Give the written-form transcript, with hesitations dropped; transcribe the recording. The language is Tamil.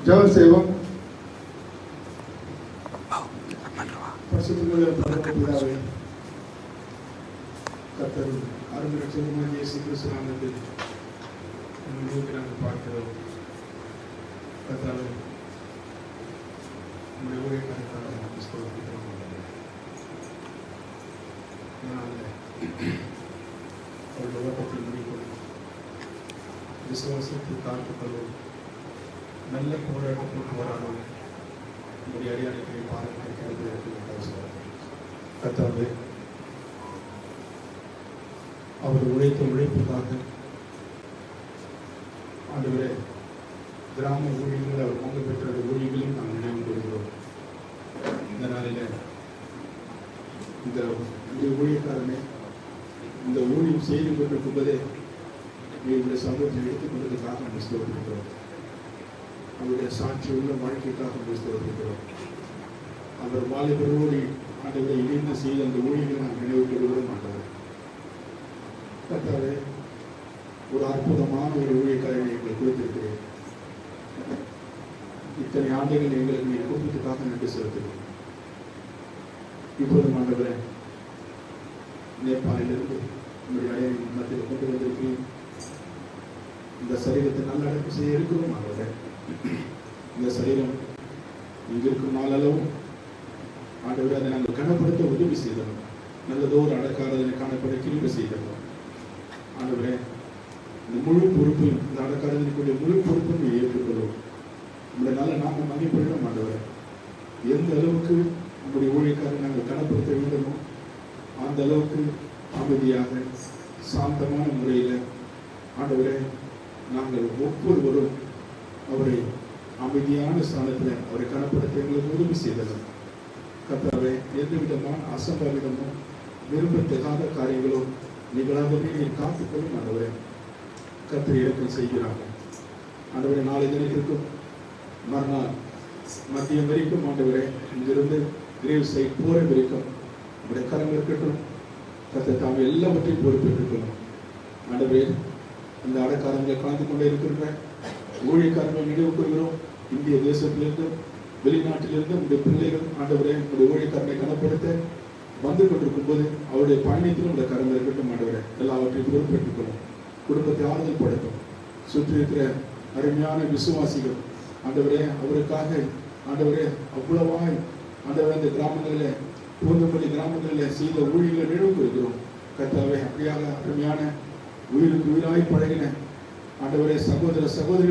ஜெபம் செய்வோம். கர்த்தர் அருமை ரட்சகராகிய இயேசு கிறிஸ்து நாமத்தில் நோக்கி நாங்கள் பார்க்கிறோம். கர்த்தாவே உங்களுடைய ஊழியக்காரருக்காக நாங்கள் ஸ்தோத்திரிக்கிறோம். அவருடைய ஓட்டத்தில் முடிக்கொள்ளும், விசுவாசத்தில் காத்துக்கொள்ளும், நல்ல போராட்டத்தில் போராடும் உங்களுடைய அடியாட்களை பாராட்டுகிறது. கர்த்தாவே அவர் உழைத்த உழைப்புக்காக ஆண்டவரே கிராம ஊழியர்கள் அவர் பங்கு பெற்ற ஊழியர்களையும் நாம் நினைவு கூறுகிறோம். இந்த நாளில் இந்த ஊழியக்காரனை இந்த ஊழியம் செய்து கொண்டிருக்கும்போதே எங்களுடைய சமூகத்தை எடுத்துக் கொண்டதுக்காக நம்ம ஸ்தோத்திரிக்கிறோம். அவருடைய சாட்சி உள்ள வாழ்க்கைக்காக நம்ம ஸ்தோத்திரிக்கிறோம். அவர் வாலிபரோடு ஆண்டவரை இணைந்து செய்த அந்த ஊழியர்களை நாம் நினைவு கொள்கிறோம். ஆண்டவர் கர்த்தாவே ஒரு அற்புதமான ஒரு ஊழியக்காரனை எங்களுக்கு கொடுத்திருக்கிறேன். இத்தனை ஆண்டுகள் எங்களுக்கு நீ கூட்டத்துக்காக நன்றி செலுத்துகிறேன். இப்போது ஆண்டவரே நேபாளிலிருந்து உங்களுடைய அடையை மத்தியில் கொண்டு வந்திருக்கிறேன். இந்த சரீரத்தை நல்ல அடக்கம் செய்ய இருக்கிறோம். ஆண்டவரே இந்த சரீரம் இங்கிருக்கும் நாளளவும் ஆண்டவரே அதை நாங்கள் கனப்படுத்த உதவி செய்தோம். நல்லதோர் அடக்காரதனை காணப்பட கிருபை செய்தோம். ஆண்டவரே இந்த முழு பொறுப்பையும் இந்த அடக்காரதனுக்குரிய முழு பொறுப்பையும் நீ ஏற்றுக்கொள்ளும். நம்முடைய நல்ல நாம மகிழ்ப்படும். ஆண்டவரே எந்த அளவுக்கு நம்முடைய ஊழியக்காரரை நாங்கள் கனப்படுத்த வேண்டுமோ அந்த அளவுக்கு அமைதியாக சாந்தமான முறையில் ஆண்டவரே நாங்கள் ஒவ்வொருவரும் அவரை அமைதியான ஸ்தானத்தில் அவரை கனப்படுத்த எங்களுக்கு உதவி செய்தனர். கர்த்தாவே எந்த விதமான அசம்பாவிதமோ விரும்பத்தகாத காரியங்களோ நிகழாகவே நீர் காத்துக்கொள்ளும். ஆண்டவரே கர்த்தர் இறக்கம் செய்கிறார்கள். ஆண்டவரே நாளை தினத்திற்கும் மறுநாள் மதியம் வரைக்கும் ஆண்டவரே இங்கிருந்து கிரேவ் சைட் போற வரைக்கும் உடைய கரம் இருக்கட்டும். கர்த்தர் தாம் எல்லாவற்றையும் பொறுப்பேற்றுக்கணும். ஆண்டவரே இந்த அடக்காரங்களை கலந்து கொண்டே இருக்கின்ற ஊழியக்காரர்கள் நினைவு கூறுகிறோம். இந்திய தேசத்திலிருந்து வெளிநாட்டிலிருந்து உங்களுடைய பிள்ளைகள் ஆண்டவரே உங்களுடைய ஊழியக்காரனை கனப்படுத்த வந்து கொண்டிருக்கும் போது அவருடைய பயணத்திலும் உடைய கரம் இருக்கட்டும். ஆண்டவரே எல்லாவற்றையும் பொறுப்பேற்றுக்கணும். குடும்பத்தை ஆறுதல் படுத்தும். சுற்றி இருக்கிற அருமையான விசுவாசிகள் ஆண்டவரே அவருக்காக ஆண்டவரே அவ்வளவாய் ஆண்டவரே இந்த கிராமங்களில் பூந்தமல்லி கிராமங்களில் செய்த ஊழியர்களை நினைவு கூறுகிறோம். கர்த்தாவே அப்படியாக அருமையான உயிருக்கு உயிராய் பழகின ஆண்டவரே சகோதர சகோதரி